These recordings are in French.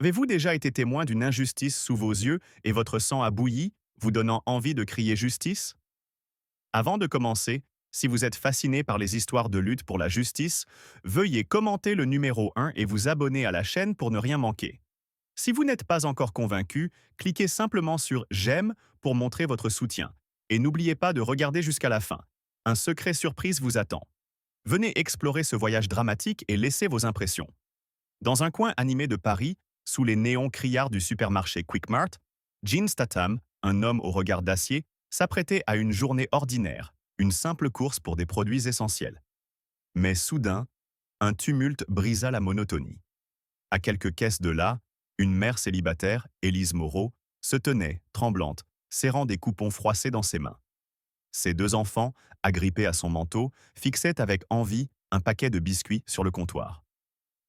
Avez-vous déjà été témoin d'une injustice sous vos yeux et votre sang a bouilli, vous donnant envie de crier justice? Avant de commencer, si vous êtes fasciné par les histoires de lutte pour la justice, veuillez commenter le numéro 1 et vous abonner à la chaîne pour ne rien manquer. Si vous n'êtes pas encore convaincu, cliquez simplement sur «J'aime» pour montrer votre soutien. Et n'oubliez pas de regarder jusqu'à la fin. Un secret surprise vous attend. Venez explorer ce voyage dramatique et laissez vos impressions. Dans un coin animé de Paris, sous les néons criards du supermarché Quick Mart, Gene Statham, un homme au regard d'acier, s'apprêtait à une journée ordinaire, une simple course pour des produits essentiels. Mais soudain, un tumulte brisa la monotonie. À quelques caisses de là, une mère célibataire, Élise Moreau, se tenait, tremblante, serrant des coupons froissés dans ses mains. Ses deux enfants, agrippés à son manteau, fixaient avec envie un paquet de biscuits sur le comptoir.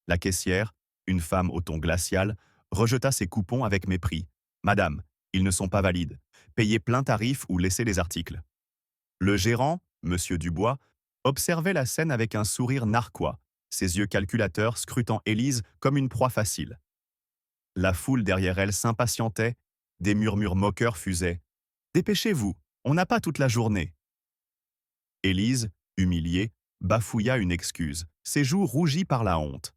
La caissière, une femme au ton glacial, rejeta ses coupons avec mépris. «Madame, ils ne sont pas valides. Payez plein tarif ou laissez les articles.» Le gérant, Monsieur Dubois, observait la scène avec un sourire narquois, ses yeux calculateurs scrutant Élise comme une proie facile. La foule derrière elle s'impatientait, des murmures moqueurs fusaient. «Dépêchez-vous, on n'a pas toute la journée.» Élise, humiliée, bafouilla une excuse, ses joues rougies par la honte.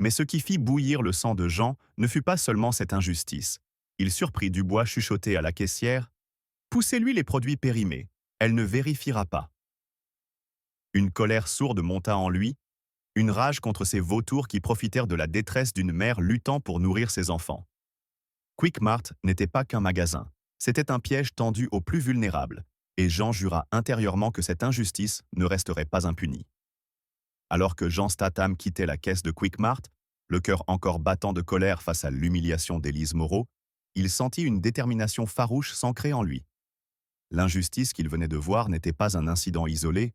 Mais ce qui fit bouillir le sang de Jean ne fut pas seulement cette injustice. Il surprit Dubois chuchoter à la caissière: «Poussez-lui les produits périmés, elle ne vérifiera pas.» Une colère sourde monta en lui, une rage contre ces vautours qui profitèrent de la détresse d'une mère luttant pour nourrir ses enfants. Quick Mart n'était pas qu'un magasin, c'était un piège tendu aux plus vulnérables, et Jean jura intérieurement que cette injustice ne resterait pas impunie. Alors que Jean Statham quittait la caisse de Quick Mart, le cœur encore battant de colère face à l'humiliation d'Élise Moreau, il sentit une détermination farouche s'ancrer en lui. L'injustice qu'il venait de voir n'était pas un incident isolé,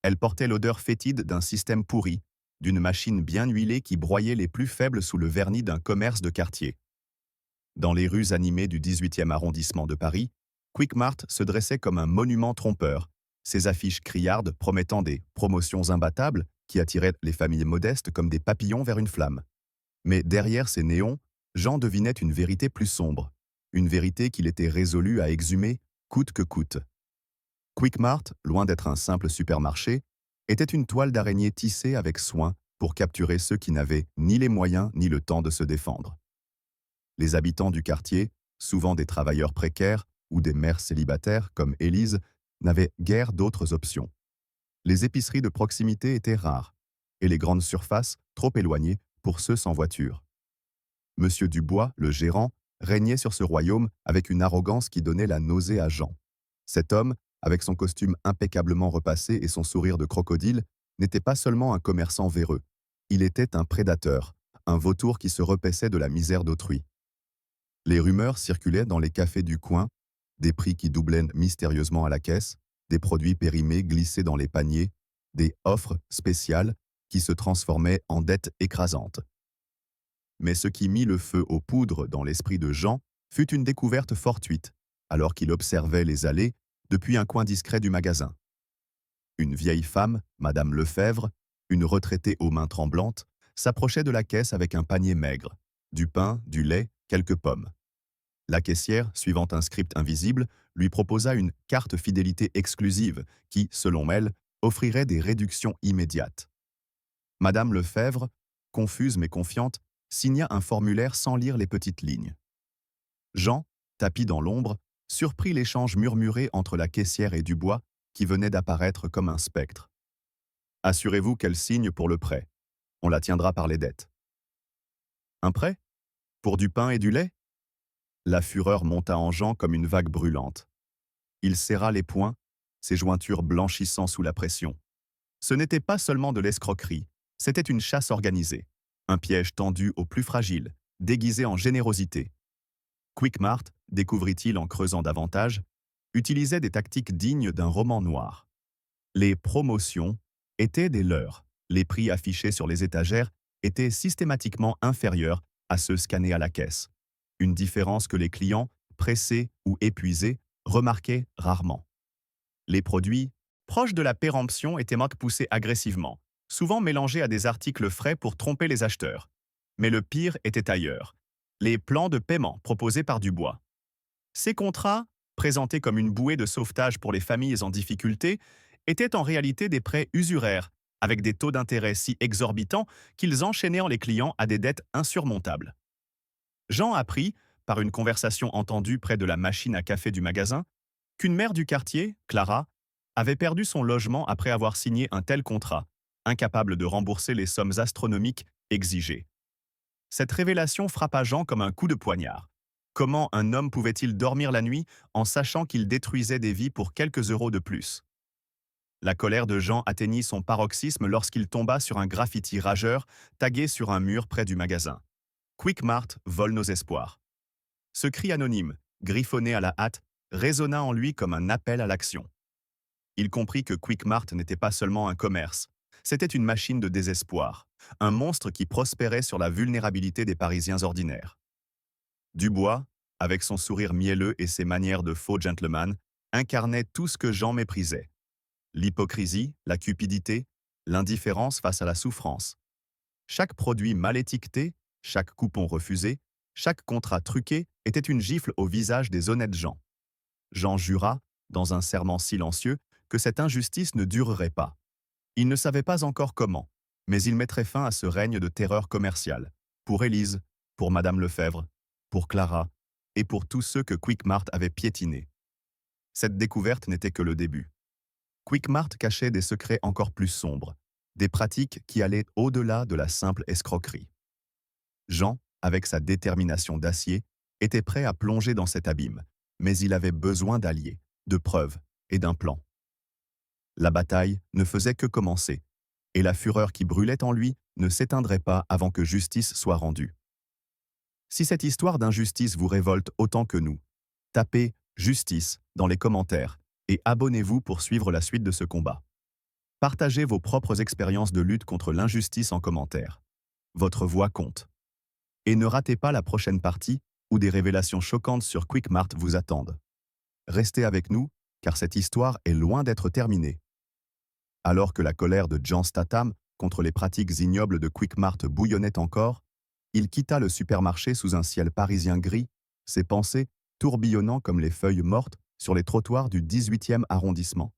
elle portait l'odeur fétide d'un système pourri, d'une machine bien huilée qui broyait les plus faibles sous le vernis d'un commerce de quartier. Dans les rues animées du 18e arrondissement de Paris, Quick Mart se dressait comme un monument trompeur, ses affiches criardes promettant des promotions imbattables qui attiraient les familles modestes comme des papillons vers une flamme. Mais derrière ces néons, Jean devinait une vérité plus sombre, une vérité qu'il était résolu à exhumer, coûte que coûte. Quick Mart, loin d'être un simple supermarché, était une toile d'araignée tissée avec soin pour capturer ceux qui n'avaient ni les moyens ni le temps de se défendre. Les habitants du quartier, souvent des travailleurs précaires ou des mères célibataires comme Élise, n'avaient guère d'autres options. Les épiceries de proximité étaient rares, et les grandes surfaces trop éloignées pour ceux sans voiture. Monsieur Dubois, le gérant, régnait sur ce royaume avec une arrogance qui donnait la nausée à Jean. Cet homme, avec son costume impeccablement repassé et son sourire de crocodile, n'était pas seulement un commerçant véreux. Il était un prédateur, un vautour qui se repaissait de la misère d'autrui. Les rumeurs circulaient dans les cafés du coin, des prix qui doublaient mystérieusement à la caisse, des produits périmés glissés dans les paniers, des offres spéciales qui se transformaient en dettes écrasantes. Mais ce qui mit le feu aux poudres dans l'esprit de Jean fut une découverte fortuite, alors qu'il observait les allées depuis un coin discret du magasin. Une vieille femme, Madame Lefebvre, une retraitée aux mains tremblantes, s'approchait de la caisse avec un panier maigre, du pain, du lait, quelques pommes. La caissière, suivant un script invisible, lui proposa une carte fidélité exclusive qui, selon elle, offrirait des réductions immédiates. Madame Lefebvre, confuse mais confiante, signa un formulaire sans lire les petites lignes. Jean, tapi dans l'ombre, surprit l'échange murmuré entre la caissière et Dubois, qui venait d'apparaître comme un spectre. «Assurez-vous qu'elle signe pour le prêt. On la tiendra par les dettes.» «Un prêt? Pour du pain et du lait?» La fureur monta en Jean comme une vague brûlante. Il serra les poings, ses jointures blanchissant sous la pression. Ce n'était pas seulement de l'escroquerie, c'était une chasse organisée, un piège tendu aux plus fragiles, déguisé en générosité. Quick Mart, découvrit-il en creusant davantage, utilisait des tactiques dignes d'un roman noir. Les promotions étaient des leurs. Les prix affichés sur les étagères étaient systématiquement inférieurs à ceux scannés à la caisse. Une différence que les clients, pressés ou épuisés, remarquaient rarement. Les produits, proches de la péremption, étaient poussés agressivement, souvent mélangés à des articles frais pour tromper les acheteurs. Mais le pire était ailleurs. Les plans de paiement proposés par Dubois. Ces contrats, présentés comme une bouée de sauvetage pour les familles en difficulté, étaient en réalité des prêts usuraires, avec des taux d'intérêt si exorbitants qu'ils enchaînaient les clients à des dettes insurmontables. Jean apprit, par une conversation entendue près de la machine à café du magasin, qu'une mère du quartier, Clara, avait perdu son logement après avoir signé un tel contrat, incapable de rembourser les sommes astronomiques exigées. Cette révélation frappa Jean comme un coup de poignard. Comment un homme pouvait-il dormir la nuit en sachant qu'il détruisait des vies pour quelques euros de plus? La colère de Jean atteignit son paroxysme lorsqu'il tomba sur un graffiti rageur tagué sur un mur près du magasin. Quick Mart vole nos espoirs. Ce cri anonyme, griffonné à la hâte, résonna en lui comme un appel à l'action. Il comprit que Quick Mart n'était pas seulement un commerce, c'était une machine de désespoir, un monstre qui prospérait sur la vulnérabilité des Parisiens ordinaires. Dubois, avec son sourire mielleux et ses manières de faux gentleman, incarnait tout ce que Jean méprisait. L'hypocrisie, la cupidité, l'indifférence face à la souffrance. Chaque produit mal étiqueté, chaque coupon refusé, chaque contrat truqué était une gifle au visage des honnêtes gens. Jean jura, dans un serment silencieux, que cette injustice ne durerait pas. Il ne savait pas encore comment, mais il mettrait fin à ce règne de terreur commerciale. Pour Élise, pour Madame Lefebvre, pour Clara, et pour tous ceux que Quick Mart avait piétinés. Cette découverte n'était que le début. Quick Mart cachait des secrets encore plus sombres, des pratiques qui allaient au-delà de la simple escroquerie. Jean, avec sa détermination d'acier, était prêt à plonger dans cet abîme, mais il avait besoin d'alliés, de preuves et d'un plan. La bataille ne faisait que commencer, et la fureur qui brûlait en lui ne s'éteindrait pas avant que justice soit rendue. Si cette histoire d'injustice vous révolte autant que nous, tapez « justice » dans les commentaires et abonnez-vous pour suivre la suite de ce combat. Partagez vos propres expériences de lutte contre l'injustice en commentaire. Votre voix compte. Et ne ratez pas la prochaine partie où des révélations choquantes sur Quick Mart vous attendent. Restez avec nous, car cette histoire est loin d'être terminée. Alors que la colère de John Statham contre les pratiques ignobles de Quick Mart bouillonnait encore, il quitta le supermarché sous un ciel parisien gris, ses pensées tourbillonnant comme les feuilles mortes sur les trottoirs du 18e arrondissement.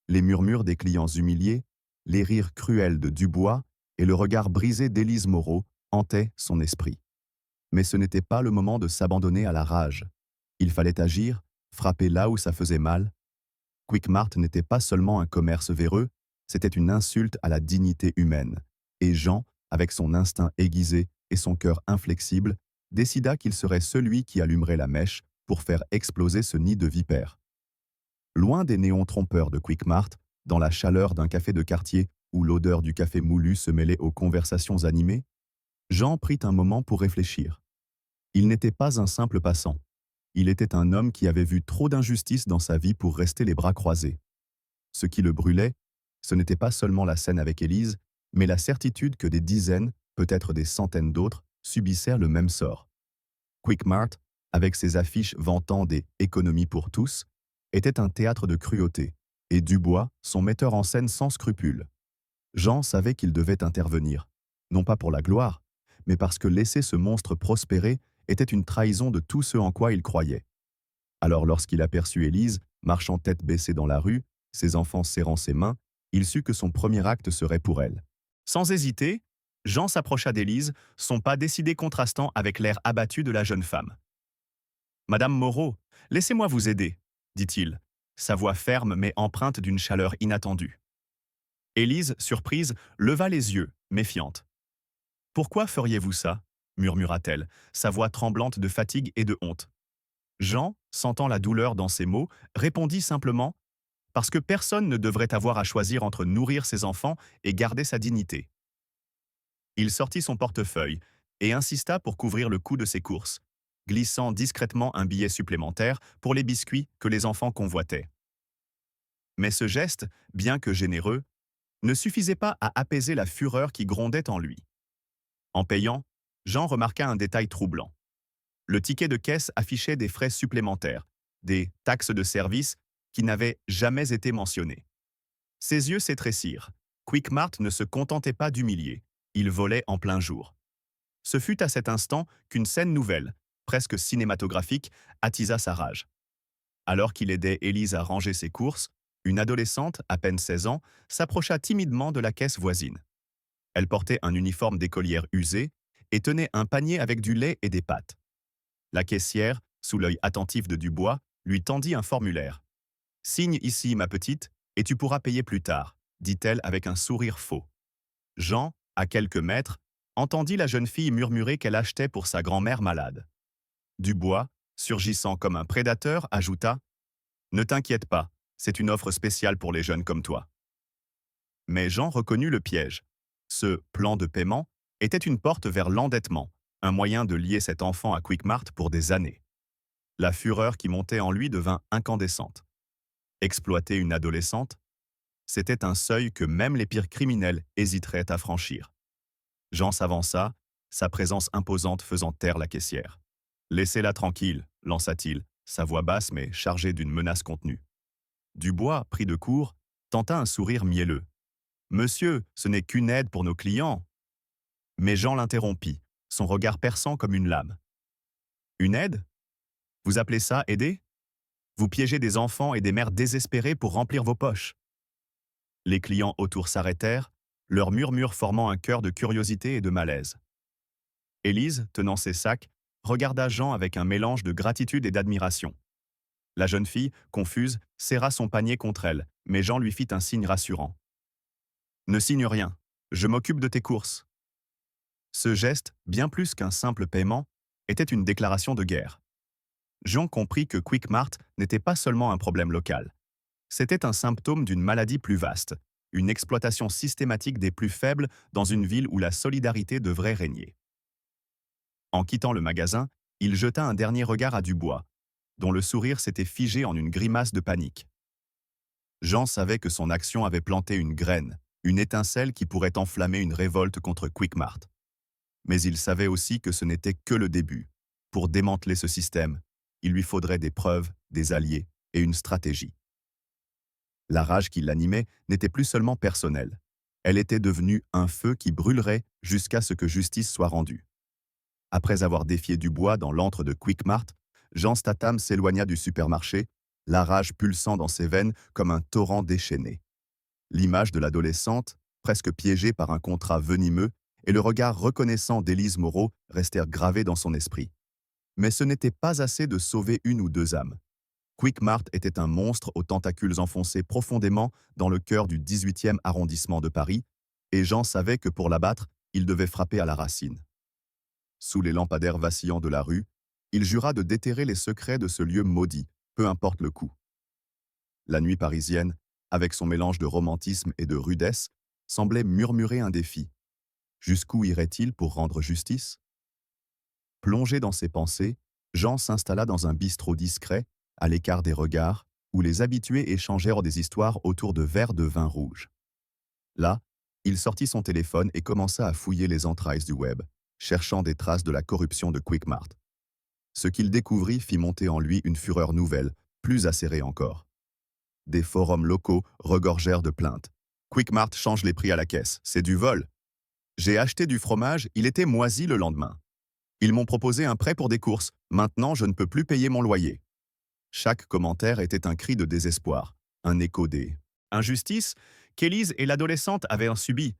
Les murmures des clients humiliés, les rires cruels de Dubois et le regard brisé d'Élise Moreau hantaient son esprit. Mais ce n'était pas le moment de s'abandonner à la rage. Il fallait agir, frapper là où ça faisait mal. Quick Mart n'était pas seulement un commerce véreux, c'était une insulte à la dignité humaine. Et Jean, avec son instinct aiguisé et son cœur inflexible, décida qu'il serait celui qui allumerait la mèche pour faire exploser ce nid de vipères. Loin des néons trompeurs de Quick Mart, dans la chaleur d'un café de quartier où l'odeur du café moulu se mêlait aux conversations animées, Jean prit un moment pour réfléchir. Il n'était pas un simple passant. Il était un homme qui avait vu trop d'injustice dans sa vie pour rester les bras croisés. Ce qui le brûlait, ce n'était pas seulement la scène avec Élise, mais la certitude que des dizaines, peut-être des centaines d'autres, subissaient le même sort. Quick Mart, avec ses affiches vantant des « économies pour tous », était un théâtre de cruauté, et Dubois, son metteur en scène sans scrupules. Jean savait qu'il devait intervenir, non pas pour la gloire, mais parce que laisser ce monstre prospérer était une trahison de tout ce en quoi il croyait. Alors lorsqu'il aperçut Élise, marchant tête baissée dans la rue, ses enfants serrant ses mains, il sut que son premier acte serait pour elle. Sans hésiter, Jean s'approcha d'Élise, son pas décidé contrastant avec l'air abattu de la jeune femme. « Madame Moreau, laissez-moi vous aider », dit-il, sa voix ferme mais empreinte d'une chaleur inattendue. Élise, surprise, leva les yeux, méfiante. « Pourquoi feriez-vous ça ?» murmura-t-elle, sa voix tremblante de fatigue et de honte. Jean, sentant la douleur dans ses mots, répondit simplement « Parce que personne ne devrait avoir à choisir entre nourrir ses enfants et garder sa dignité. » Il sortit son portefeuille et insista pour couvrir le coût de ses courses, glissant discrètement un billet supplémentaire pour les biscuits que les enfants convoitaient. Mais ce geste, bien que généreux, ne suffisait pas à apaiser la fureur qui grondait en lui. En payant, Jean remarqua un détail troublant. Le ticket de caisse affichait des frais supplémentaires, des taxes de service qui n'avaient jamais été mentionnées. Ses yeux s'étrécirent. Quick Mart ne se contentait pas d'humilier, il volait en plein jour. Ce fut à cet instant qu'une scène nouvelle, presque cinématographique, attisa sa rage. Alors qu'il aidait Élise à ranger ses courses, une adolescente, à peine 16 ans, s'approcha timidement de la caisse voisine. Elle portait un uniforme d'écolière usé et tenait un panier avec du lait et des pâtes. La caissière, sous l'œil attentif de Dubois, lui tendit un formulaire. « Signe ici, ma petite, et tu pourras payer plus tard », dit-elle avec un sourire faux. Jean, à quelques mètres, entendit la jeune fille murmurer qu'elle achetait pour sa grand-mère malade. Dubois, surgissant comme un prédateur, ajouta « Ne t'inquiète pas, c'est une offre spéciale pour les jeunes comme toi. » Mais Jean reconnut le piège. Ce plan de paiement était une porte vers l'endettement, un moyen de lier cet enfant à Quickmart pour des années. La fureur qui montait en lui devint incandescente. Exploiter une adolescente, c'était un seuil que même les pires criminels hésiteraient à franchir. Jean s'avança, sa présence imposante faisant taire la caissière. « Laissez-la tranquille », lança-t-il, sa voix basse mais chargée d'une menace contenue. Dubois, pris de court, tenta un sourire mielleux. « Monsieur, ce n'est qu'une aide pour nos clients. » Mais Jean l'interrompit, son regard perçant comme une lame. « Une aide? Vous appelez ça aider? Vous piégez des enfants et des mères désespérées pour remplir vos poches. » Les clients autour s'arrêtèrent, leurs murmures formant un chœur de curiosité et de malaise. Élise, tenant ses sacs, regarda Jean avec un mélange de gratitude et d'admiration. La jeune fille, confuse, serra son panier contre elle, mais Jean lui fit un signe rassurant. « Ne signe rien, je m'occupe de tes courses. » Ce geste, bien plus qu'un simple paiement, était une déclaration de guerre. Jean comprit que Quickmart n'était pas seulement un problème local. C'était un symptôme d'une maladie plus vaste, une exploitation systématique des plus faibles dans une ville où la solidarité devrait régner. En quittant le magasin, il jeta un dernier regard à Dubois, dont le sourire s'était figé en une grimace de panique. Jean savait que son action avait planté une graine, une étincelle qui pourrait enflammer une révolte contre Quickmart. Mais il savait aussi que ce n'était que le début. Pour démanteler ce système, il lui faudrait des preuves, des alliés et une stratégie. La rage qui l'animait n'était plus seulement personnelle. Elle était devenue un feu qui brûlerait jusqu'à ce que justice soit rendue. Après avoir défié Dubois dans l'antre de Quickmart, Jean Statham s'éloigna du supermarché, la rage pulsant dans ses veines comme un torrent déchaîné. L'image de l'adolescente, presque piégée par un contrat venimeux, et le regard reconnaissant d'Élise Moreau restèrent gravés dans son esprit. Mais ce n'était pas assez de sauver une ou deux âmes. Quickmart était un monstre aux tentacules enfoncés profondément dans le cœur du 18e arrondissement de Paris, et Jean savait que pour l'abattre, il devait frapper à la racine. Sous les lampadaires vacillants de la rue, il jura de déterrer les secrets de ce lieu maudit, peu importe le coût. La nuit parisienne, avec son mélange de romantisme et de rudesse, semblait murmurer un défi. Jusqu'où irait-il pour rendre justice? Plongé dans ses pensées, Jean s'installa dans un bistrot discret, à l'écart des regards, où les habitués échangèrent des histoires autour de verres de vin rouge. Là, il sortit son téléphone et commença à fouiller les entrailles du web, cherchant des traces de la corruption de Quickmart. Ce qu'il découvrit fit monter en lui une fureur nouvelle, plus acérée encore. Des forums locaux regorgèrent de plaintes. « Quickmart change les prix à la caisse, c'est du vol. J'ai acheté du fromage, il était moisi le lendemain. Ils m'ont proposé un prêt pour des courses, maintenant je ne peux plus payer mon loyer. » Chaque commentaire était un cri de désespoir, un écho des injustices qu'Élise et l'adolescente avaient subies.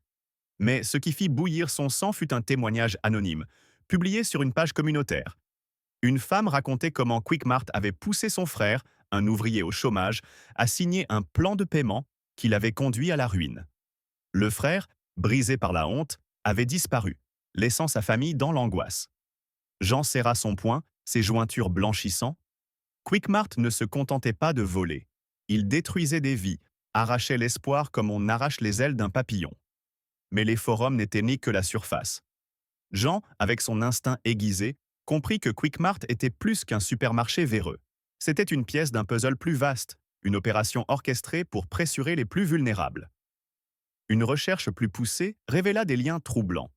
Mais ce qui fit bouillir son sang fut un témoignage anonyme, publié sur une page communautaire. Une femme racontait comment Quickmart avait poussé son frère, un ouvrier au chômage, à signer un plan de paiement qui l'avait conduit à la ruine. Le frère, brisé par la honte, avait disparu, laissant sa famille dans l'angoisse. Jean serra son poing, ses jointures blanchissant. Quickmart ne se contentait pas de voler. Il détruisait des vies, arrachait l'espoir comme on arrache les ailes d'un papillon. Mais les forums n'étaient ni que la surface. Jean, avec son instinct aiguisé, comprit que Quickmart était plus qu'un supermarché véreux. C'était une pièce d'un puzzle plus vaste, une opération orchestrée pour pressurer les plus vulnérables. Une recherche plus poussée révéla des liens troublants.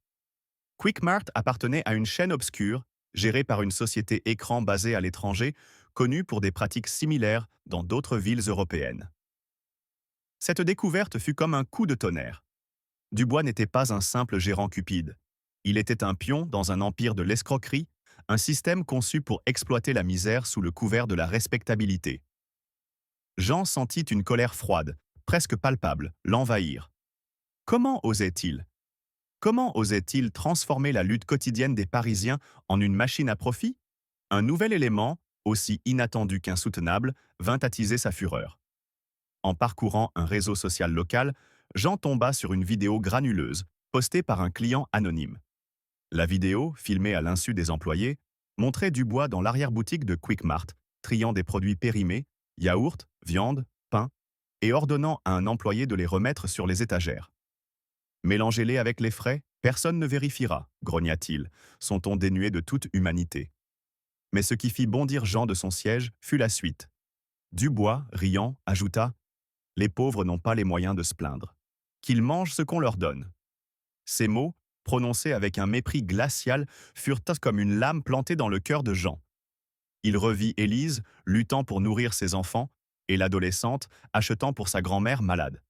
Quickmart appartenait à une chaîne obscure, gérée par une société écran basée à l'étranger, connue pour des pratiques similaires dans d'autres villes européennes. Cette découverte fut comme un coup de tonnerre. Dubois n'était pas un simple gérant cupide. Il était un pion dans un empire de l'escroquerie, un système conçu pour exploiter la misère sous le couvert de la respectabilité. Jean sentit une colère froide, presque palpable, l'envahir. Comment osait-il? Comment osait-il transformer la lutte quotidienne des Parisiens en une machine à profit? Un nouvel élément, aussi inattendu qu'insoutenable, vint attiser sa fureur. En parcourant un réseau social local, Jean tomba sur une vidéo granuleuse, postée par un client anonyme. La vidéo, filmée à l'insu des employés, montrait Dubois dans l'arrière-boutique de Quick Mart, triant des produits périmés, yaourts, viande, pain, et ordonnant à un employé de les remettre sur les étagères. Mélangez-les avec les frais, personne ne vérifiera, grogna-t-il, son ton dénué de toute humanité. Mais ce qui fit bondir Jean de son siège fut la suite. Dubois, riant, ajouta « Les pauvres n'ont pas les moyens de se plaindre. Qu'ils mangent ce qu'on leur donne. » Ces mots, prononcés avec un mépris glacial, furent comme une lame plantée dans le cœur de Jean. Il revit Élise, luttant pour nourrir ses enfants, et l'adolescente, achetant pour sa grand-mère malade.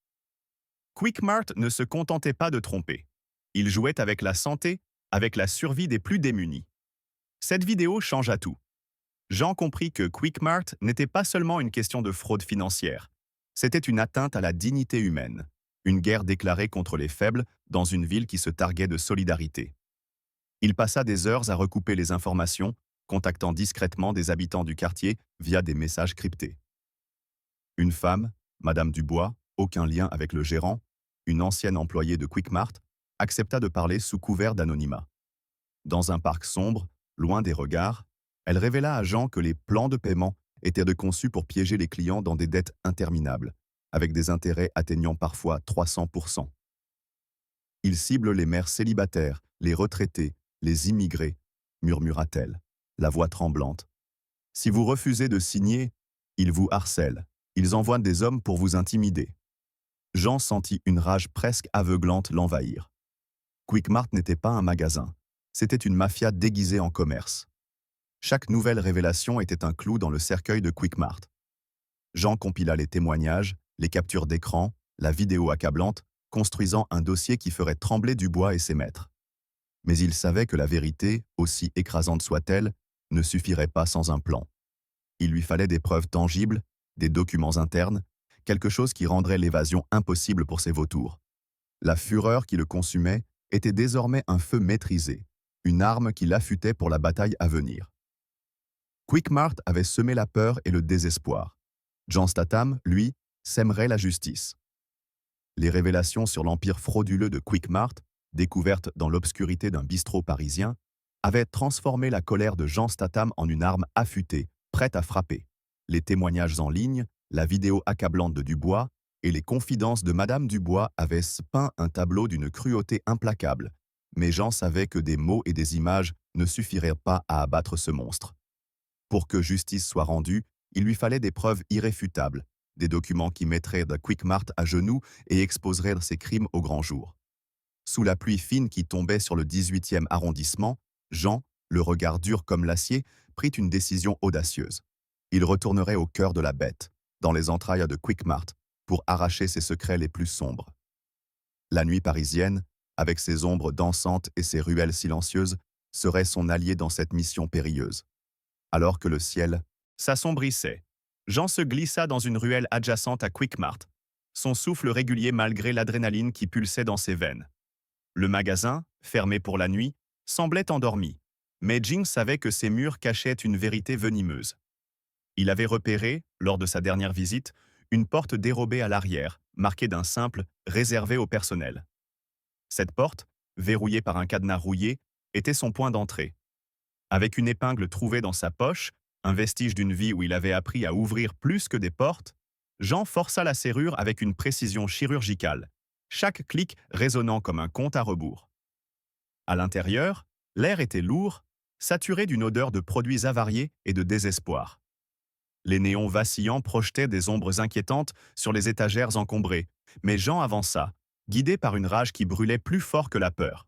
Quick Mart ne se contentait pas de tromper. Il jouait avec la santé, avec la survie des plus démunis. Cette vidéo changea tout. Jean comprit que Quick Mart n'était pas seulement une question de fraude financière. C'était une atteinte à la dignité humaine, une guerre déclarée contre les faibles dans une ville qui se targuait de solidarité. Il passa des heures à recouper les informations, contactant discrètement des habitants du quartier via des messages cryptés. Une femme, Madame Dubois, aucun lien avec le gérant, une ancienne employée de Quick Mart, accepta de parler sous couvert d'anonymat. Dans un parc sombre, loin des regards, elle révéla à Jean que les plans de paiement étaient conçus pour piéger les clients dans des dettes interminables, avec des intérêts atteignant parfois 300%. Ils ciblent les mères célibataires, les retraités, les immigrés, murmura-t-elle, la voix tremblante. Si vous refusez de signer, ils vous harcèlent, ils envoient des hommes pour vous intimider. Jean sentit une rage presque aveuglante l'envahir. Quick Mart n'était pas un magasin, c'était une mafia déguisée en commerce. Chaque nouvelle révélation était un clou dans le cercueil de Quick Mart. Jean compila les témoignages, les captures d'écran, la vidéo accablante, construisant un dossier qui ferait trembler Dubois et ses maîtres. Mais il savait que la vérité, aussi écrasante soit-elle, ne suffirait pas sans un plan. Il lui fallait des preuves tangibles, des documents internes, quelque chose qui rendrait l'évasion impossible pour ces vautours. La fureur qui le consumait était désormais un feu maîtrisé, une arme qui l'affûtait pour la bataille à venir. Quick Mart avait semé la peur et le désespoir. Jean Statham, lui, sèmerait la justice. Les révélations sur l'empire frauduleux de Quick Mart, découvertes dans l'obscurité d'un bistrot parisien, avaient transformé la colère de Jean Statham en une arme affûtée, prête à frapper. Les témoignages en ligne, la vidéo accablante de Dubois et les confidences de Madame Dubois avaient peint un tableau d'une cruauté implacable, mais Jean savait que des mots et des images ne suffiraient pas à abattre ce monstre. Pour que justice soit rendue, il lui fallait des preuves irréfutables, des documents qui mettraient de Quick Mart à genoux et exposeraient ses crimes au grand jour. Sous la pluie fine qui tombait sur le 18e arrondissement, Jean, le regard dur comme l'acier, prit une décision audacieuse. Il retournerait au cœur de la bête, dans les entrailles de Quick Mart, pour arracher ses secrets les plus sombres. La nuit parisienne, avec ses ombres dansantes et ses ruelles silencieuses, serait son allié dans cette mission périlleuse. Alors que le ciel s'assombrissait, Jean se glissa dans une ruelle adjacente à Quick Mart, son souffle régulier malgré l'adrénaline qui pulsait dans ses veines. Le magasin, fermé pour la nuit, semblait endormi, mais Jing savait que ses murs cachaient une vérité venimeuse. Il avait repéré, lors de sa dernière visite, une porte dérobée à l'arrière, marquée d'un simple « réservé au personnel ». Cette porte, verrouillée par un cadenas rouillé, était son point d'entrée. Avec une épingle trouvée dans sa poche, un vestige d'une vie où il avait appris à ouvrir plus que des portes, Jean força la serrure avec une précision chirurgicale, chaque clic résonnant comme un compte à rebours. À l'intérieur, l'air était lourd, saturé d'une odeur de produits avariés et de désespoir. Les néons vacillants projetaient des ombres inquiétantes sur les étagères encombrées, mais Jean avança, guidé par une rage qui brûlait plus fort que la peur.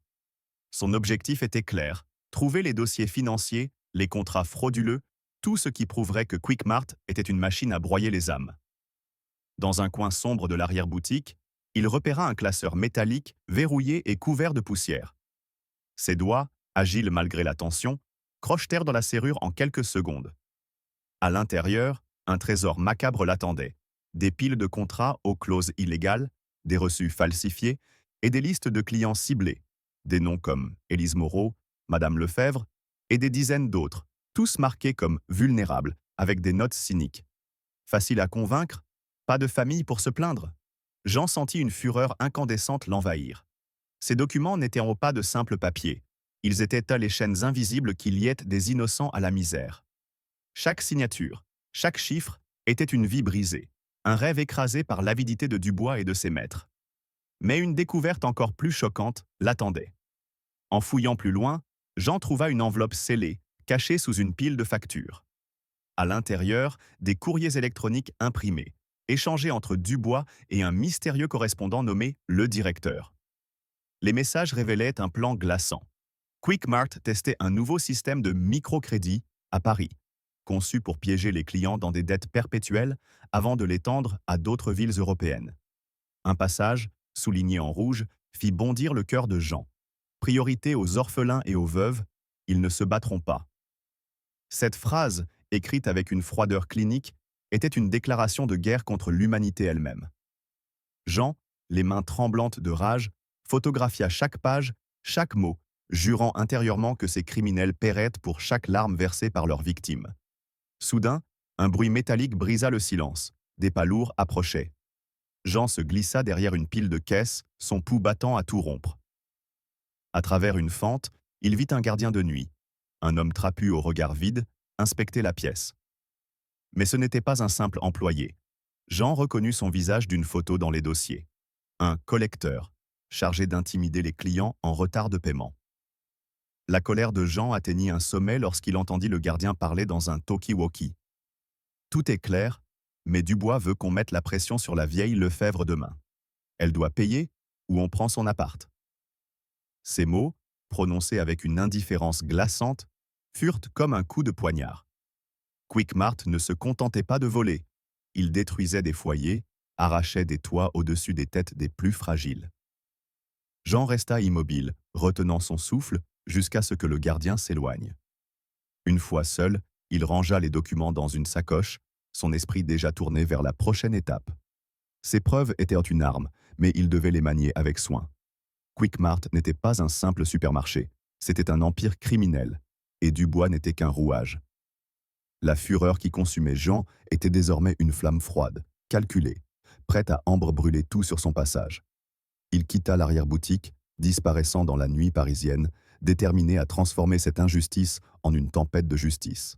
Son objectif était clair, trouver les dossiers financiers, les contrats frauduleux, tout ce qui prouverait que Quick Mart était une machine à broyer les âmes. Dans un coin sombre de l'arrière-boutique, il repéra un classeur métallique, verrouillé et couvert de poussière. Ses doigts, agiles malgré la tension, crochetèrent dans la serrure en quelques secondes. À l'intérieur, un trésor macabre l'attendait. Des piles de contrats aux clauses illégales, des reçus falsifiés et des listes de clients ciblés. Des noms comme Élise Moreau, Madame Lefebvre et des dizaines d'autres, tous marqués comme vulnérables, avec des notes cyniques. Facile à convaincre? Pas de famille pour se plaindre? Jean sentit une fureur incandescente l'envahir. Ces documents n'étaient pas de simples papiers. Ils étaient les chaînes invisibles qui liaient des innocents à la misère. Chaque signature, chaque chiffre était une vie brisée, un rêve écrasé par l'avidité de Dubois et de ses maîtres. Mais une découverte encore plus choquante l'attendait. En fouillant plus loin, Jean trouva une enveloppe scellée, cachée sous une pile de factures. À l'intérieur, des courriers électroniques imprimés, échangés entre Dubois et un mystérieux correspondant nommé le directeur. Les messages révélaient un plan glaçant. Quickmart testait un nouveau système de microcrédit à Paris, conçu pour piéger les clients dans des dettes perpétuelles avant de l'étendre à d'autres villes européennes. Un passage, souligné en rouge, fit bondir le cœur de Jean. Priorité aux orphelins et aux veuves, ils ne se battront pas. Cette phrase, écrite avec une froideur clinique, était une déclaration de guerre contre l'humanité elle-même. Jean, les mains tremblantes de rage, photographia chaque page, chaque mot, jurant intérieurement que ces criminels paieraient pour chaque larme versée par leurs victimes. Soudain, un bruit métallique brisa le silence. Des pas lourds approchaient. Jean se glissa derrière une pile de caisses, son pouls battant à tout rompre. À travers une fente, il vit un gardien de nuit, un homme trapu au regard vide, inspecter la pièce. Mais ce n'était pas un simple employé. Jean reconnut son visage d'une photo dans les dossiers. Un collecteur, chargé d'intimider les clients en retard de paiement. La colère de Jean atteignit un sommet lorsqu'il entendit le gardien parler dans un talkie-walkie. Tout est clair, mais Dubois veut qu'on mette la pression sur la vieille Lefebvre demain. Elle doit payer ou on prend son appart. Ces mots, prononcés avec une indifférence glaçante, furent comme un coup de poignard. Quickmart ne se contentait pas de voler. Il détruisait des foyers, arrachait des toits au-dessus des têtes des plus fragiles. Jean resta immobile, retenant son souffle, jusqu'à ce que le gardien s'éloigne. Une fois seul, il rangea les documents dans une sacoche, son esprit déjà tourné vers la prochaine étape. Ces preuves étaient une arme, mais il devait les manier avec soin. Quickmart n'était pas un simple supermarché, c'était un empire criminel, et Dubois n'était qu'un rouage. La fureur qui consumait Jean était désormais une flamme froide, calculée, prête à brûler tout sur son passage. Il quitta l'arrière-boutique, disparaissant dans la nuit parisienne, déterminé à transformer cette injustice en une tempête de justice.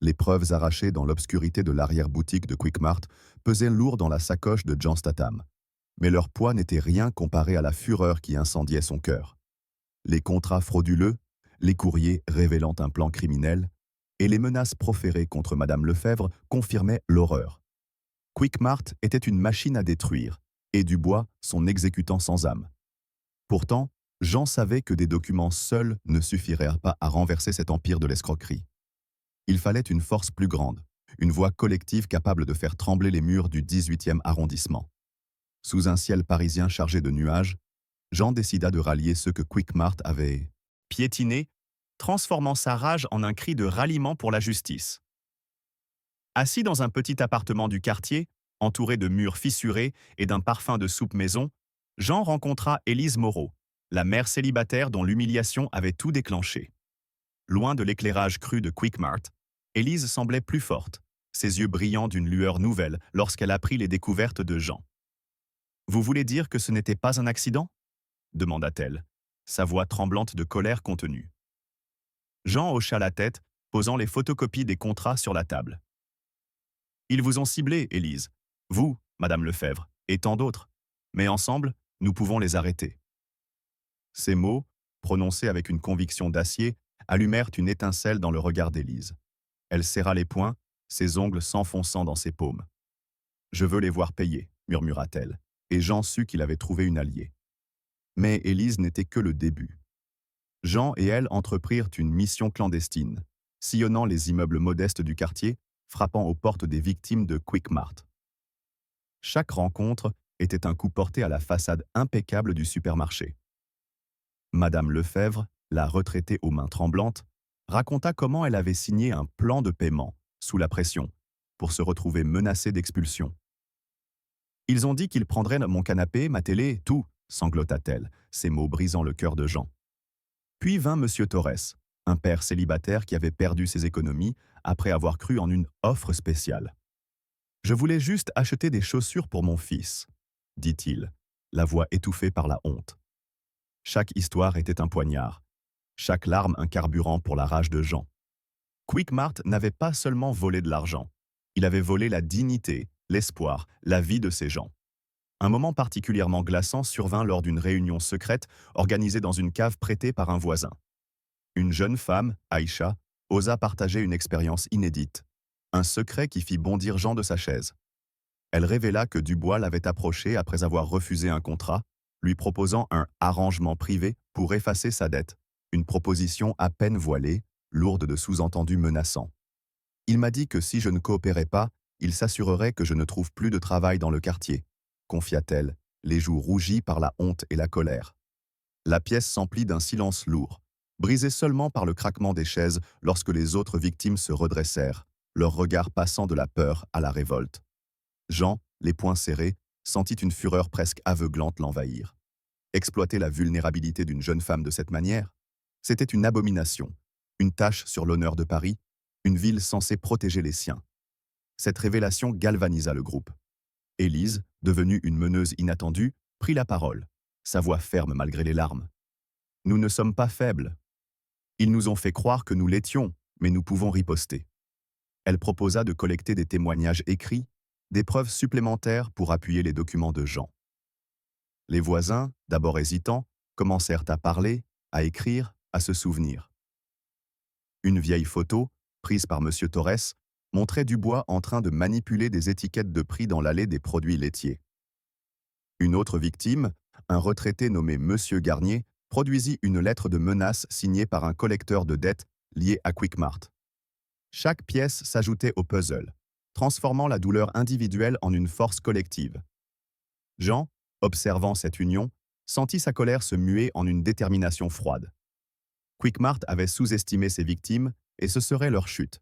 Les preuves arrachées dans l'obscurité de l'arrière-boutique de Quickmart pesaient lourd dans la sacoche de John Statham. Mais leur poids n'était rien comparé à la fureur qui incendiait son cœur. Les contrats frauduleux, les courriers révélant un plan criminel, et les menaces proférées contre Madame Lefebvre confirmaient l'horreur. Quickmart était une machine à détruire, et Dubois son exécutant sans âme. Pourtant, Jean savait que des documents seuls ne suffiraient pas à renverser cet empire de l'escroquerie. Il fallait une force plus grande, une voix collective capable de faire trembler les murs du 18e arrondissement. Sous un ciel parisien chargé de nuages, Jean décida de rallier ceux que Quickmart avait piétinés, transformant sa rage en un cri de ralliement pour la justice. Assis dans un petit appartement du quartier, entouré de murs fissurés et d'un parfum de soupe maison, Jean rencontra Élise Moreau, la mère célibataire dont l'humiliation avait tout déclenché. Loin de l'éclairage cru de Quickmart, Élise semblait plus forte, ses yeux brillants d'une lueur nouvelle lorsqu'elle apprit les découvertes de Jean. « Vous voulez dire que ce n'était pas un accident ?» demanda-t-elle, sa voix tremblante de colère contenue. Jean hocha la tête, posant les photocopies des contrats sur la table. « Ils vous ont ciblé, Élise. Vous, Madame Lefebvre, et tant d'autres. Mais ensemble, nous pouvons les arrêter. » Ces mots, prononcés avec une conviction d'acier, allumèrent une étincelle dans le regard d'Élise. Elle serra les poings, ses ongles s'enfonçant dans ses paumes. « Je veux les voir payer, » murmura-t-elle, et Jean sut qu'il avait trouvé une alliée. Mais Élise n'était que le début. Jean et elle entreprirent une mission clandestine, sillonnant les immeubles modestes du quartier, frappant aux portes des victimes de Quickmart. Chaque rencontre était un coup porté à la façade impeccable du supermarché. Madame Lefebvre, la retraitée aux mains tremblantes, raconta comment elle avait signé un plan de paiement, sous la pression, pour se retrouver menacée d'expulsion. Ils ont dit qu'ils prendraient mon canapé, ma télé, tout, sanglota-t-elle, ces mots brisant le cœur de Jean. Puis vint Monsieur Torres, un père célibataire qui avait perdu ses économies après avoir cru en une offre spéciale. Je voulais juste acheter des chaussures pour mon fils, dit-il, la voix étouffée par la honte. Chaque histoire était un poignard, chaque larme un carburant pour la rage de Jean. Quickmart n'avait pas seulement volé de l'argent, il avait volé la dignité, l'espoir, la vie de ces gens. Un moment particulièrement glaçant survint lors d'une réunion secrète organisée dans une cave prêtée par un voisin. Une jeune femme, Aïcha, osa partager une expérience inédite, un secret qui fit bondir Jean de sa chaise. Elle révéla que Dubois l'avait approché après avoir refusé un contrat, lui proposant un arrangement privé pour effacer sa dette, une proposition à peine voilée, lourde de sous-entendus menaçants. Il m'a dit que si je ne coopérais pas, il s'assurerait que je ne trouve plus de travail dans le quartier, confia-t-elle, les joues rougies par la honte et la colère. La pièce s'emplit d'un silence lourd, brisé seulement par le craquement des chaises lorsque les autres victimes se redressèrent, leur regard passant de la peur à la révolte. Jean, les poings serrés, sentit une fureur presque aveuglante l'envahir. Exploiter la vulnérabilité d'une jeune femme de cette manière, c'était une abomination, une tache sur l'honneur de Paris, une ville censée protéger les siens. Cette révélation galvanisa le groupe. Élise, devenue une meneuse inattendue, prit la parole, sa voix ferme malgré les larmes. « Nous ne sommes pas faibles. Ils nous ont fait croire que nous l'étions, mais nous pouvons riposter. » Elle proposa de collecter des témoignages écrits, des preuves supplémentaires pour appuyer les documents de Jean. Les voisins, d'abord hésitants, commencèrent à parler, à écrire, à se souvenir. Une vieille photo, prise par M. Torres, montrait Dubois en train de manipuler des étiquettes de prix dans l'allée des produits laitiers. Une autre victime, un retraité nommé M. Garnier, produisit une lettre de menace signée par un collecteur de dettes lié à Quickmart. Chaque pièce s'ajoutait au puzzle, transformant la douleur individuelle en une force collective. Jean, observant cette union, sentit sa colère se muer en une détermination froide. Quickmart avait sous-estimé ses victimes et ce serait leur chute.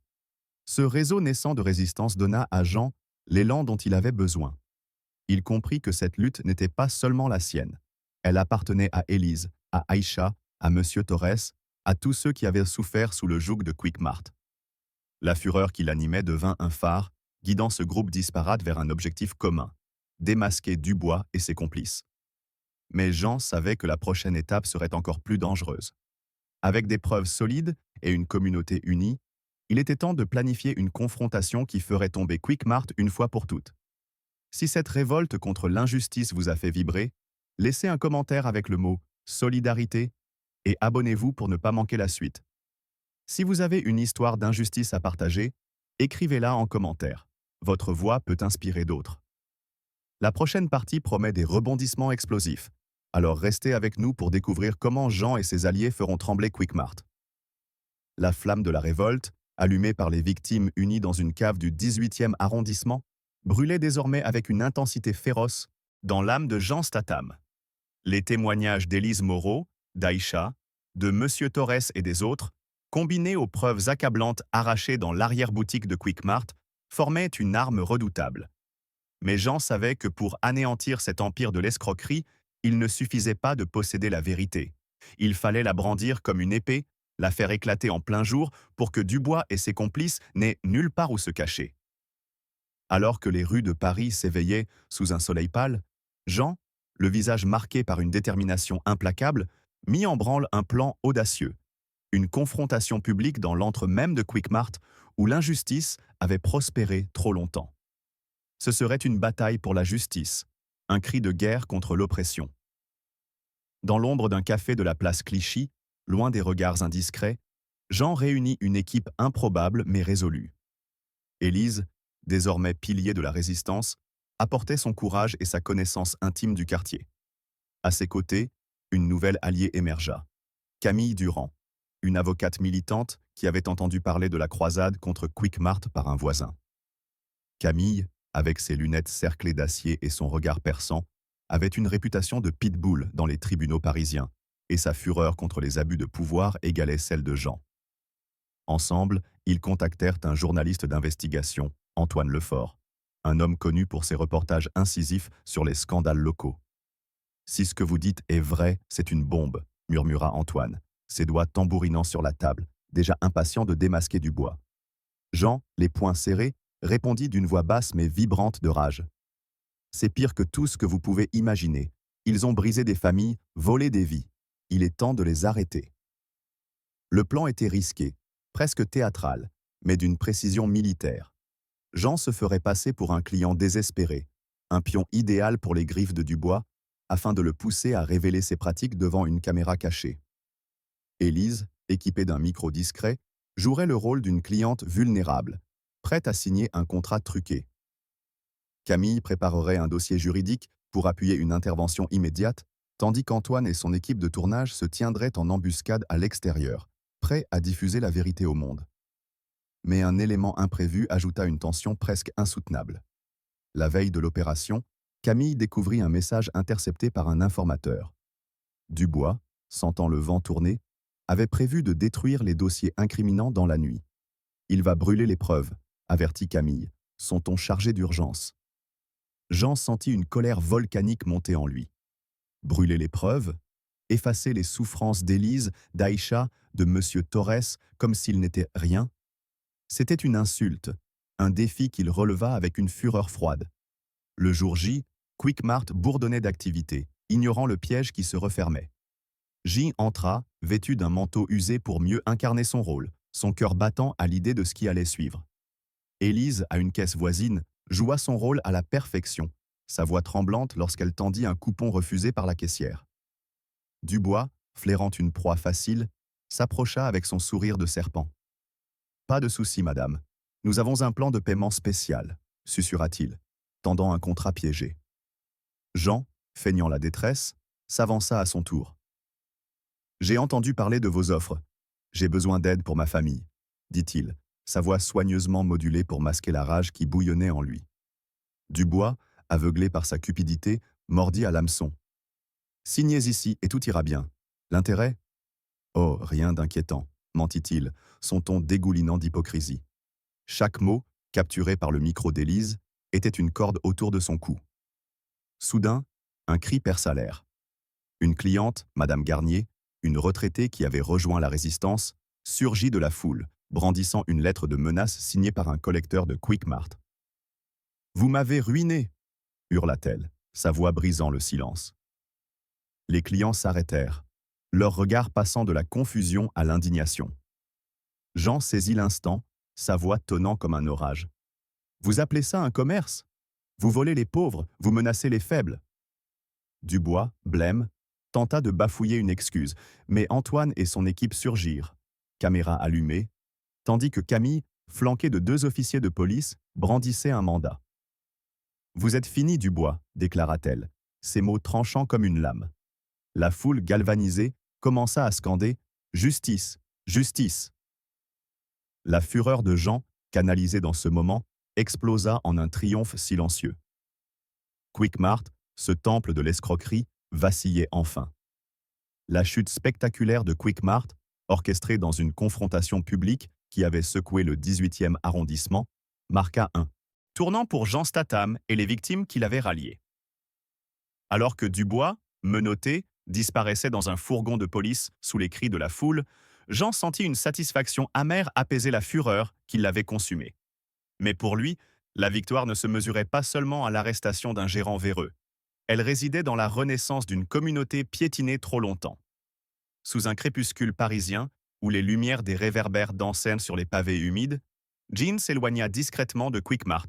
Ce réseau naissant de résistance donna à Jean l'élan dont il avait besoin. Il comprit que cette lutte n'était pas seulement la sienne. Elle appartenait à Élise, à Aïcha, à M. Torres, à tous ceux qui avaient souffert sous le joug de Quickmart. La fureur qui l'animait devint un phare, guidant ce groupe disparate vers un objectif commun, démasquer Dubois et ses complices. Mais Jean savait que la prochaine étape serait encore plus dangereuse. Avec des preuves solides et une communauté unie, il était temps de planifier une confrontation qui ferait tomber Quickmart une fois pour toutes. Si cette révolte contre l'injustice vous a fait vibrer, laissez un commentaire avec le mot « solidarité » et abonnez-vous pour ne pas manquer la suite. Si vous avez une histoire d'injustice à partager, écrivez-la en commentaire. Votre voix peut inspirer d'autres. La prochaine partie promet des rebondissements explosifs, alors restez avec nous pour découvrir comment Jean et ses alliés feront trembler Quickmart. La flamme de la révolte, allumée par les victimes unies dans une cave du 18e arrondissement, brûlait désormais avec une intensité féroce dans l'âme de Jean Statham. Les témoignages d'Élise Moreau, d'Aïcha, de M. Torres et des autres, combinés aux preuves accablantes arrachées dans l'arrière-boutique de Quickmart, formaient une arme redoutable. Mais Jean savait que pour anéantir cet empire de l'escroquerie, il ne suffisait pas de posséder la vérité. Il fallait la brandir comme une épée, la faire éclater en plein jour pour que Dubois et ses complices n'aient nulle part où se cacher. Alors que les rues de Paris s'éveillaient sous un soleil pâle, Jean, le visage marqué par une détermination implacable, mit en branle un plan audacieux. Une confrontation publique dans l'antre même de Quickmart où l'injustice avait prospéré trop longtemps. Ce serait une bataille pour la justice, un cri de guerre contre l'oppression. Dans l'ombre d'un café de la place Clichy, loin des regards indiscrets, Jean réunit une équipe improbable mais résolue. Élise, désormais pilier de la résistance, apportait son courage et sa connaissance intime du quartier. À ses côtés, une nouvelle alliée émergea. Camille Durand, une avocate militante qui avait entendu parler de la croisade contre Quickmart par un voisin. Camille, avec ses lunettes cerclées d'acier et son regard perçant, avait une réputation de pitbull dans les tribunaux parisiens, et sa fureur contre les abus de pouvoir égalait celle de Jean. Ensemble, ils contactèrent un journaliste d'investigation, Antoine Lefort, un homme connu pour ses reportages incisifs sur les scandales locaux. « Si ce que vous dites est vrai, c'est une bombe », murmura Antoine, ses doigts tambourinant sur la table, déjà impatient de démasquer Dubois. Jean, les poings serrés, répondit d'une voix basse mais vibrante de rage. « C'est pire que tout ce que vous pouvez imaginer. Ils ont brisé des familles, volé des vies. Il est temps de les arrêter. » Le plan était risqué, presque théâtral, mais d'une précision militaire. Jean se ferait passer pour un client désespéré, un pion idéal pour les griffes de Dubois, afin de le pousser à révéler ses pratiques devant une caméra cachée. Élise, équipée d'un micro discret, jouerait le rôle d'une cliente vulnérable, prête à signer un contrat truqué. Camille préparerait un dossier juridique pour appuyer une intervention immédiate, tandis qu'Antoine et son équipe de tournage se tiendraient en embuscade à l'extérieur, prêts à diffuser la vérité au monde. Mais un élément imprévu ajouta une tension presque insoutenable. La veille de l'opération, Camille découvrit un message intercepté par un informateur. Dubois, sentant le vent tourner, avait prévu de détruire les dossiers incriminants dans la nuit. « Il va brûler les preuves », avertit Camille, son ton chargé d'urgence. Jean sentit une colère volcanique monter en lui. Brûler les preuves, effacer les souffrances d'Élise, d'Aïcha, de M. Torres, comme s'il n'était rien. C'était une insulte, un défi qu'il releva avec une fureur froide. Le jour J, Quickmart bourdonnait d'activité, ignorant le piège qui se refermait. J entra, vêtu d'un manteau usé pour mieux incarner son rôle, son cœur battant à l'idée de ce qui allait suivre. Élise, à une caisse voisine, joua son rôle à la perfection, sa voix tremblante lorsqu'elle tendit un coupon refusé par la caissière. Dubois, flairant une proie facile, s'approcha avec son sourire de serpent. « Pas de souci, madame. Nous avons un plan de paiement spécial, » susurra-t-il, tendant un contrat piégé. Jean, feignant la détresse, s'avança à son tour. « J'ai entendu parler de vos offres. J'ai besoin d'aide pour ma famille, » dit-il, sa voix soigneusement modulée pour masquer la rage qui bouillonnait en lui. Dubois, aveuglé par sa cupidité, mordit à l'hameçon. « Signez ici et tout ira bien. L'intérêt ? » « Oh, rien d'inquiétant, » mentit-il, son ton dégoulinant d'hypocrisie. Chaque mot, capturé par le micro d'Élise, était une corde autour de son cou. Soudain, un cri perça l'air. Une cliente, Madame Garnier, une retraitée qui avait rejoint la résistance, surgit de la foule, brandissant une lettre de menace signée par un collecteur de Quickmart. « Vous m'avez ruiné !» hurla-t-elle, sa voix brisant le silence. Les clients s'arrêtèrent, leur regard passant de la confusion à l'indignation. Jean saisit l'instant, sa voix tonnant comme un orage. « Vous appelez ça un commerce ? Vous volez les pauvres, vous menacez les faibles !» Dubois, blême, tenta de bafouiller une excuse, mais Antoine et son équipe surgirent, caméra allumée, tandis que Camille, flanquée de 2 officiers de police, brandissait un mandat. « Vous êtes fini, Dubois », déclara-t-elle, ses mots tranchants comme une lame. La foule galvanisée commença à scander « Justice, justice !» La fureur de Jean, canalisée dans ce moment, explosa en un triomphe silencieux. Quickmart, ce temple de l'escroquerie, vacillait enfin. La chute spectaculaire de Quickmart, orchestrée dans une confrontation publique qui avait secoué le 18e arrondissement, marqua un tournant pour Jean Statham et les victimes qui l'avaient rallié. Alors que Dubois, menotté, disparaissait dans un fourgon de police sous les cris de la foule, Jean sentit une satisfaction amère apaiser la fureur qui l'avait consumé. Mais pour lui, la victoire ne se mesurait pas seulement à l'arrestation d'un gérant véreux. Elle résidait dans la renaissance d'une communauté piétinée trop longtemps. Sous un crépuscule parisien, où les lumières des réverbères dansaient sur les pavés humides, Jean s'éloigna discrètement de Quickmart,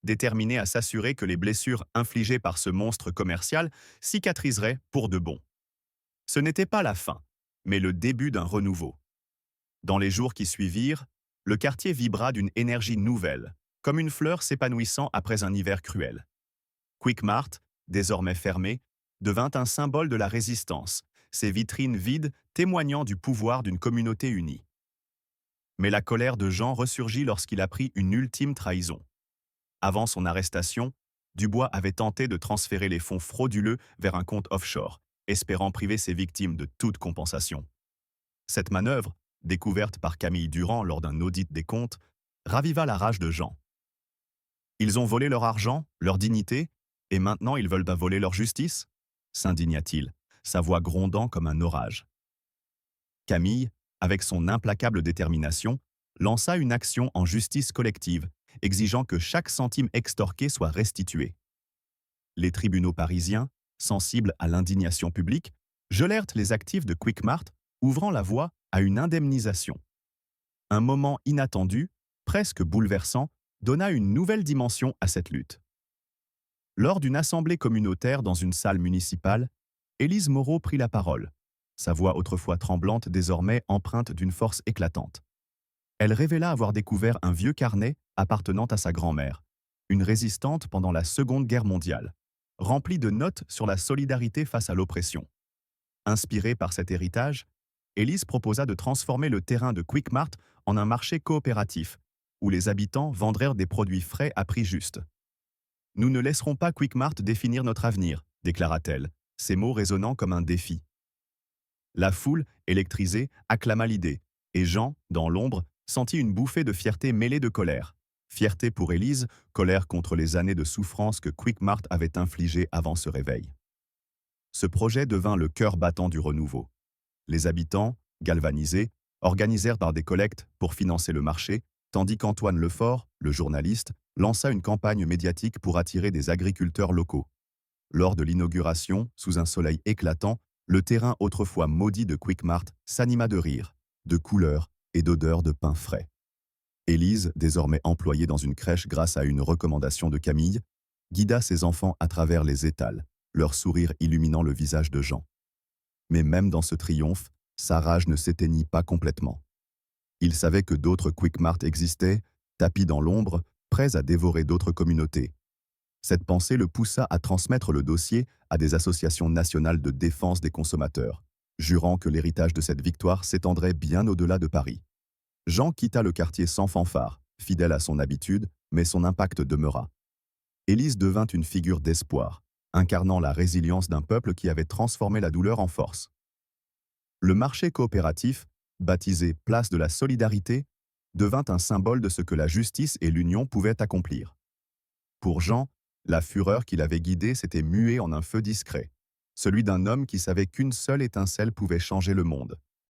déterminé à s'assurer que les blessures infligées par ce monstre commercial cicatriseraient pour de bon. Ce n'était pas la fin, mais le début d'un renouveau. Dans les jours qui suivirent, le quartier vibra d'une énergie nouvelle, comme une fleur s'épanouissant après un hiver cruel. Quickmart, désormais fermé, devint un symbole de la résistance, ses vitrines vides témoignant du pouvoir d'une communauté unie. Mais la colère de Jean ressurgit lorsqu'il apprit une ultime trahison. Avant son arrestation, Dubois avait tenté de transférer les fonds frauduleux vers un compte offshore, espérant priver ses victimes de toute compensation. Cette manœuvre, découverte par Camille Durand lors d'un audit des comptes, raviva la rage de Jean. Ils ont volé leur argent, leur dignité, et maintenant ils veulent voler leur justice, s'indigna-t-il, sa voix grondant comme un orage. Camille, avec son implacable détermination, lança une action en justice collective, exigeant que chaque centime extorqué soit restitué. Les tribunaux parisiens, sensibles à l'indignation publique, gelèrent les actifs de Quickmart, ouvrant la voie à une indemnisation. Un moment inattendu, presque bouleversant, donna une nouvelle dimension à cette lutte. Lors d'une assemblée communautaire dans une salle municipale, Élise Moreau prit la parole, sa voix autrefois tremblante désormais empreinte d'une force éclatante. Elle révéla avoir découvert un vieux carnet appartenant à sa grand-mère, une résistante pendant la Seconde Guerre mondiale, rempli de notes sur la solidarité face à l'oppression. Inspirée par cet héritage, Élise proposa de transformer le terrain de Quickmart en un marché coopératif, où les habitants vendraient des produits frais à prix juste. « Nous ne laisserons pas Quickmart définir notre avenir », déclara-t-elle, ses mots résonnant comme un défi. La foule, électrisée, acclama l'idée, et Jean, dans l'ombre, sentit une bouffée de fierté mêlée de colère. Fierté pour Élise, colère contre les années de souffrance que Quickmart avait infligées avant ce réveil. Ce projet devint le cœur battant du renouveau. Les habitants, galvanisés, organisèrent par des collectes pour financer le marché, tandis qu'Antoine Lefort, le journaliste, lança une campagne médiatique pour attirer des agriculteurs locaux. Lors de l'inauguration, sous un soleil éclatant, le terrain autrefois maudit de Quickmart s'anima de rires, de couleurs et d'odeurs de pain frais. Élise, désormais employée dans une crèche grâce à une recommandation de Camille, guida ses enfants à travers les étals, leur sourire illuminant le visage de Jean. Mais même dans ce triomphe, sa rage ne s'éteignit pas complètement. Il savait que d'autres Quickmart existaient, tapis dans l'ombre, prêts à dévorer d'autres communautés. Cette pensée le poussa à transmettre le dossier à des associations nationales de défense des consommateurs, jurant que l'héritage de cette victoire s'étendrait bien au-delà de Paris. Jean quitta le quartier sans fanfare, fidèle à son habitude, mais son impact demeura. Élise devint une figure d'espoir, incarnant la résilience d'un peuple qui avait transformé la douleur en force. Le marché coopératif, baptisé Place de la Solidarité, devint un symbole de ce que la justice et l'union pouvaient accomplir. Pour Jean, la fureur qui l'avait guidé s'était muée en un feu discret, celui d'un homme qui savait qu'une seule étincelle pouvait changer le monde.